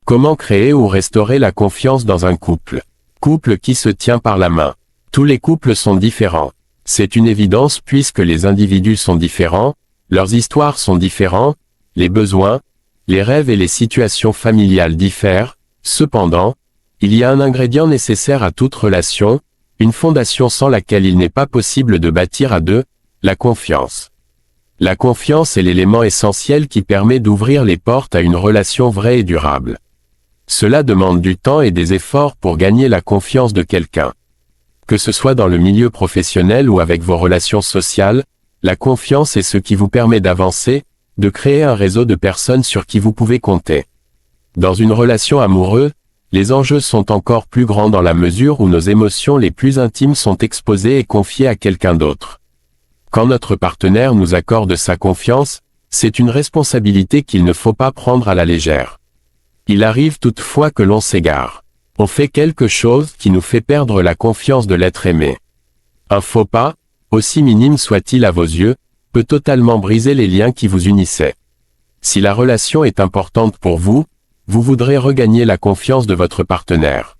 Comment créer ou restaurer la confiance dans un couple? Couple qui se tient par la main. Tous les couples sont différents. C'est une évidence puisque les individus sont différents, leurs histoires sont différentes, les besoins, les rêves et les situations familiales diffèrent. Cependant, il y a un ingrédient nécessaire à toute relation, une fondation sans laquelle il n'est pas possible de bâtir à deux, la confiance. La confiance est l'élément essentiel qui permet d'ouvrir les portes à une relation vraie et durable. Cela demande du temps et des efforts pour gagner la confiance de quelqu'un. Que ce soit dans le milieu professionnel ou avec vos relations sociales, la confiance est ce qui vous permet d'avancer, de créer un réseau de personnes sur qui vous pouvez compter. Dans une relation amoureuse, les enjeux sont encore plus grands dans la mesure où nos émotions les plus intimes sont exposées et confiées à quelqu'un d'autre. Quand notre partenaire nous accorde sa confiance, c'est une responsabilité qu'il ne faut pas prendre à la légère. Il arrive toutefois que l'on s'égare. On fait quelque chose qui nous fait perdre la confiance de l'être aimé. Un faux pas, aussi minime soit-il à vos yeux, peut totalement briser les liens qui vous unissaient. Si la relation est importante pour vous, vous voudrez regagner la confiance de votre partenaire.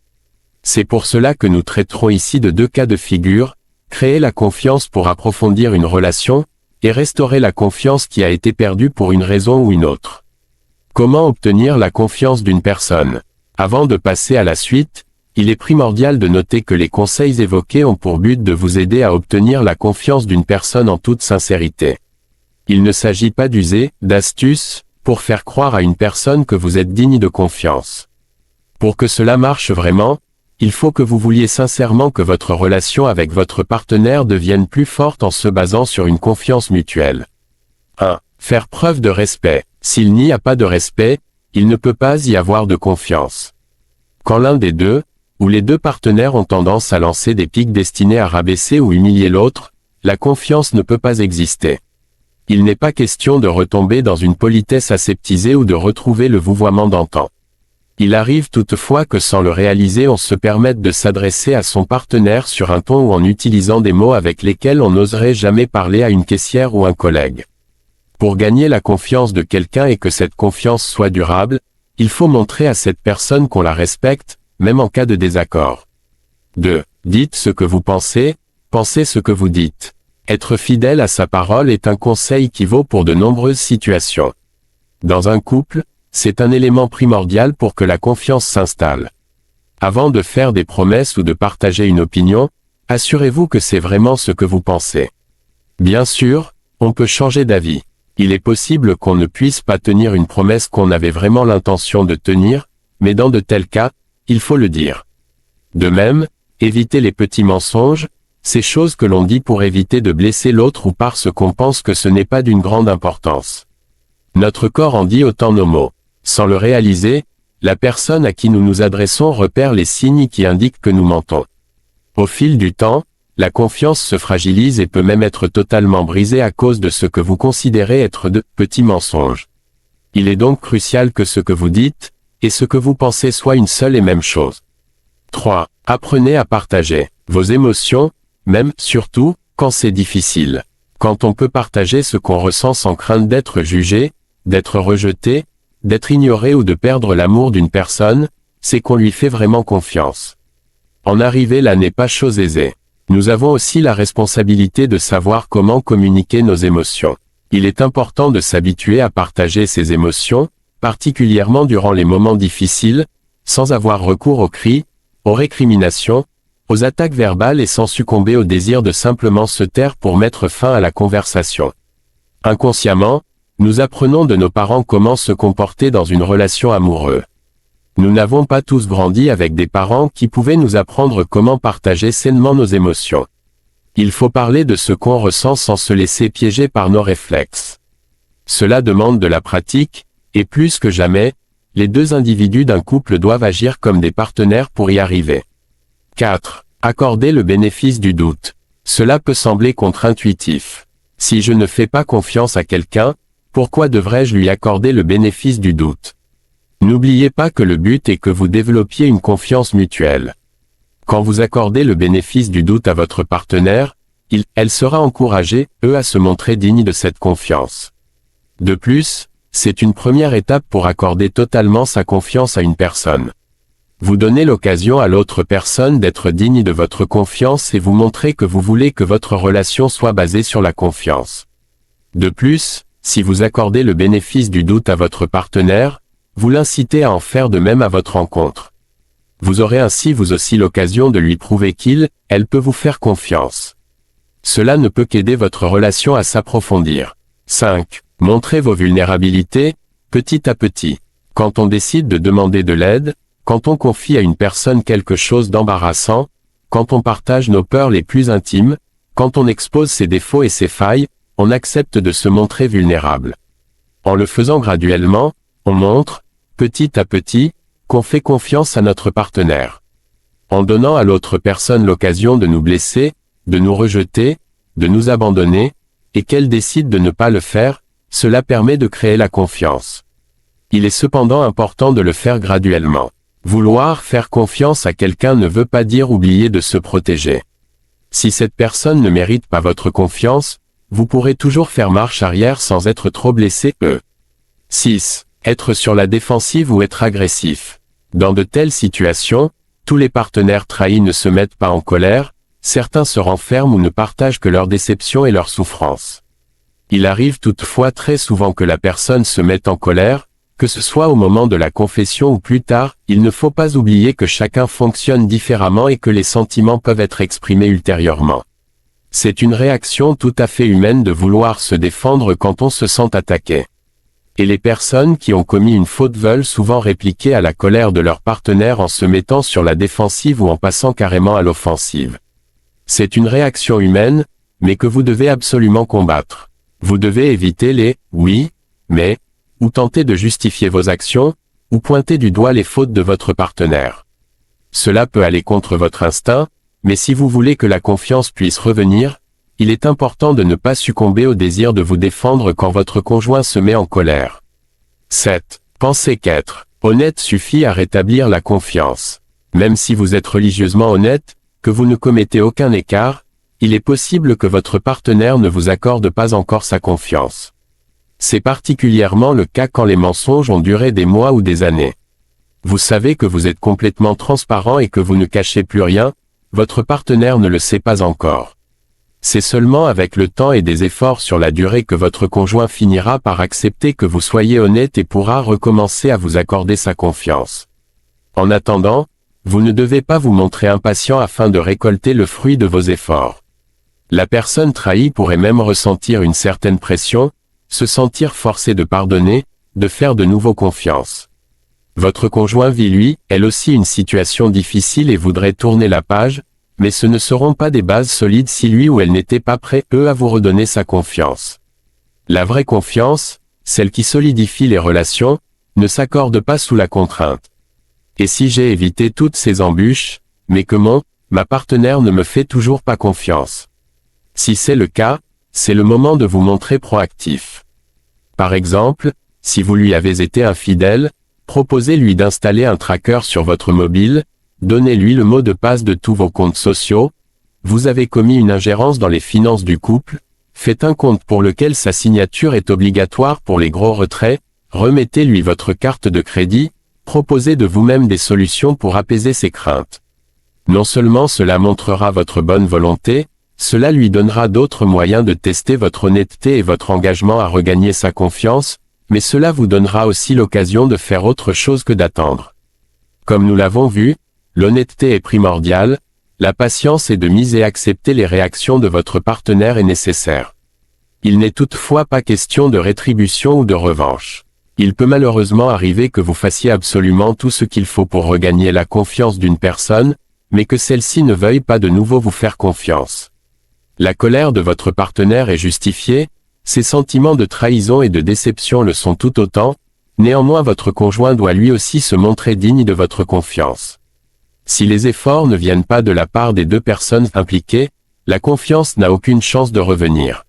C'est pour cela que nous traiterons ici de deux cas de figure, créer la confiance pour approfondir une relation, et restaurer la confiance qui a été perdue pour une raison ou une autre. Comment obtenir la confiance d'une personne? Avant de passer à la suite, il est primordial de noter que les conseils évoqués ont pour but de vous aider à obtenir la confiance d'une personne en toute sincérité. Il ne s'agit pas d'user d'astuces pour faire croire à une personne que vous êtes digne de confiance. Pour que cela marche vraiment, il faut que vous vouliez sincèrement que votre relation avec votre partenaire devienne plus forte en se basant sur une confiance mutuelle. 1. Faire preuve de respect. S'il n'y a pas de respect, il ne peut pas y avoir de confiance. Quand l'un des deux, ou les deux partenaires ont tendance à lancer des pics destinés à rabaisser ou humilier l'autre, la confiance ne peut pas exister. Il n'est pas question de retomber dans une politesse aseptisée ou de retrouver le vouvoiement d'antan. Il arrive toutefois que sans le réaliser on se permette de s'adresser à son partenaire sur un ton ou en utilisant des mots avec lesquels on n'oserait jamais parler à une caissière ou un collègue. Pour gagner la confiance de quelqu'un et que cette confiance soit durable, il faut montrer à cette personne qu'on la respecte, même en cas de désaccord. 2. Dites ce que vous pensez, pensez ce que vous dites. Être fidèle à sa parole est un conseil qui vaut pour de nombreuses situations. Dans un couple, c'est un élément primordial pour que la confiance s'installe. Avant de faire des promesses ou de partager une opinion, assurez-vous que c'est vraiment ce que vous pensez. Bien sûr, on peut changer d'avis. Il est possible qu'on ne puisse pas tenir une promesse qu'on avait vraiment l'intention de tenir, mais dans de tels cas, il faut le dire. De même, évitez les petits mensonges, ces choses que l'on dit pour éviter de blesser l'autre ou parce qu'on pense que ce n'est pas d'une grande importance. Notre corps en dit autant nos mots. Sans le réaliser, la personne à qui nous nous adressons repère les signes qui indiquent que nous mentons. Au fil du temps, la confiance se fragilise et peut même être totalement brisée à cause de ce que vous considérez être de petits mensonges. Il est donc crucial que ce que vous dites, et ce que vous pensez soit une seule et même chose. 3. Apprenez à partager vos émotions, même, surtout, quand c'est difficile. Quand on peut partager ce qu'on ressent sans crainte d'être jugé, d'être rejeté, d'être ignoré ou de perdre l'amour d'une personne, c'est qu'on lui fait vraiment confiance. En arriver là n'est pas chose aisée. Nous avons aussi la responsabilité de savoir comment communiquer nos émotions. Il est important de s'habituer à partager ses émotions, particulièrement durant les moments difficiles, sans avoir recours aux cris, aux récriminations, aux attaques verbales et sans succomber au désir de simplement se taire pour mettre fin à la conversation. Inconsciemment, nous apprenons de nos parents comment se comporter dans une relation amoureuse. Nous n'avons pas tous grandi avec des parents qui pouvaient nous apprendre comment partager sainement nos émotions. Il faut parler de ce qu'on ressent sans se laisser piéger par nos réflexes. Cela demande de la pratique, et plus que jamais, les deux individus d'un couple doivent agir comme des partenaires pour y arriver. 4. Accorder le bénéfice du doute. Cela peut sembler contre-intuitif. Si je ne fais pas confiance à quelqu'un, pourquoi devrais-je lui accorder le bénéfice du doute? N'oubliez pas que le but est que vous développiez une confiance mutuelle. Quand vous accordez le bénéfice du doute à votre partenaire, elle sera encouragée, à se montrer digne de cette confiance. De plus, C'est une première étape pour accorder totalement sa confiance à une personne. Vous donnez l'occasion à l'autre personne d'être digne de votre confiance et vous montrez que vous voulez que votre relation soit basée sur la confiance. De plus, si vous accordez le bénéfice du doute à votre partenaire, vous l'incitez à en faire de même à votre encontre. Vous aurez ainsi vous aussi l'occasion de lui prouver elle peut vous faire confiance. Cela ne peut qu'aider votre relation à s'approfondir. 5. Montrez vos vulnérabilités, petit à petit. Quand on décide de demander de l'aide, quand on confie à une personne quelque chose d'embarrassant, quand on partage nos peurs les plus intimes, quand on expose ses défauts et ses failles, on accepte de se montrer vulnérable. En le faisant graduellement, on montre, petit à petit, qu'on fait confiance à notre partenaire. En donnant à l'autre personne l'occasion de nous blesser, de nous rejeter, de nous abandonner, et qu'elle décide de ne pas le faire, cela permet de créer la confiance. Il est cependant important de le faire graduellement. Vouloir faire confiance à quelqu'un ne veut pas dire oublier de se protéger. Si cette personne ne mérite pas votre confiance, vous pourrez toujours faire marche arrière sans être trop blessé. 6. Être sur la défensive ou être agressif. Dans de telles situations, tous les partenaires trahis ne se mettent pas en colère, certains se renferment ou ne partagent que leurs déceptions et leurs souffrances. Il arrive toutefois très souvent que la personne se mette en colère, que ce soit au moment de la confession ou plus tard, il ne faut pas oublier que chacun fonctionne différemment et que les sentiments peuvent être exprimés ultérieurement. C'est une réaction tout à fait humaine de vouloir se défendre quand on se sent attaqué. Et les personnes qui ont commis une faute veulent souvent répliquer à la colère de leur partenaire en se mettant sur la défensive ou en passant carrément à l'offensive. C'est une réaction humaine, mais que vous devez absolument combattre. Vous devez éviter les « oui, mais » ou tenter de justifier vos actions, ou pointer du doigt les fautes de votre partenaire. Cela peut aller contre votre instinct, mais si vous voulez que la confiance puisse revenir, il est important de ne pas succomber au désir de vous défendre quand votre conjoint se met en colère. 7. Pensez qu'être honnête suffit à rétablir la confiance. Même si vous êtes religieusement honnête, que vous ne commettez aucun écart, il est possible que votre partenaire ne vous accorde pas encore sa confiance. C'est particulièrement le cas quand les mensonges ont duré des mois ou des années. Vous savez que vous êtes complètement transparent et que vous ne cachez plus rien, votre partenaire ne le sait pas encore. C'est seulement avec le temps et des efforts sur la durée que votre conjoint finira par accepter que vous soyez honnête et pourra recommencer à vous accorder sa confiance. En attendant, vous ne devez pas vous montrer impatient afin de récolter le fruit de vos efforts. La personne trahie pourrait même ressentir une certaine pression, se sentir forcé de pardonner, de faire de nouveau confiance. Votre conjoint vit lui, elle aussi une situation difficile et voudrait tourner la page, mais ce ne seront pas des bases solides si lui ou elle n'était pas prêt, à vous redonner sa confiance. La vraie confiance, celle qui solidifie les relations, ne s'accorde pas sous la contrainte. Et si j'ai évité toutes ces embûches, mais que ma partenaire ne me fait toujours pas confiance. Si c'est le cas, c'est le moment de vous montrer proactif. Par exemple, si vous lui avez été infidèle, proposez-lui d'installer un tracker sur votre mobile, donnez-lui le mot de passe de tous vos comptes sociaux, vous avez commis une ingérence dans les finances du couple, faites un compte pour lequel sa signature est obligatoire pour les gros retraits, remettez-lui votre carte de crédit, proposez de vous-même des solutions pour apaiser ses craintes. Non seulement cela montrera votre bonne volonté, cela lui donnera d'autres moyens de tester votre honnêteté et votre engagement à regagner sa confiance, mais cela vous donnera aussi l'occasion de faire autre chose que d'attendre. Comme nous l'avons vu, l'honnêteté est primordiale, la patience et de miser et accepter les réactions de votre partenaire est nécessaire. Il n'est toutefois pas question de rétribution ou de revanche. Il peut malheureusement arriver que vous fassiez absolument tout ce qu'il faut pour regagner la confiance d'une personne, mais que celle-ci ne veuille pas de nouveau vous faire confiance. La colère de votre partenaire est justifiée, ses sentiments de trahison et de déception le sont tout autant, néanmoins votre conjoint doit lui aussi se montrer digne de votre confiance. Si les efforts ne viennent pas de la part des deux personnes impliquées, la confiance n'a aucune chance de revenir.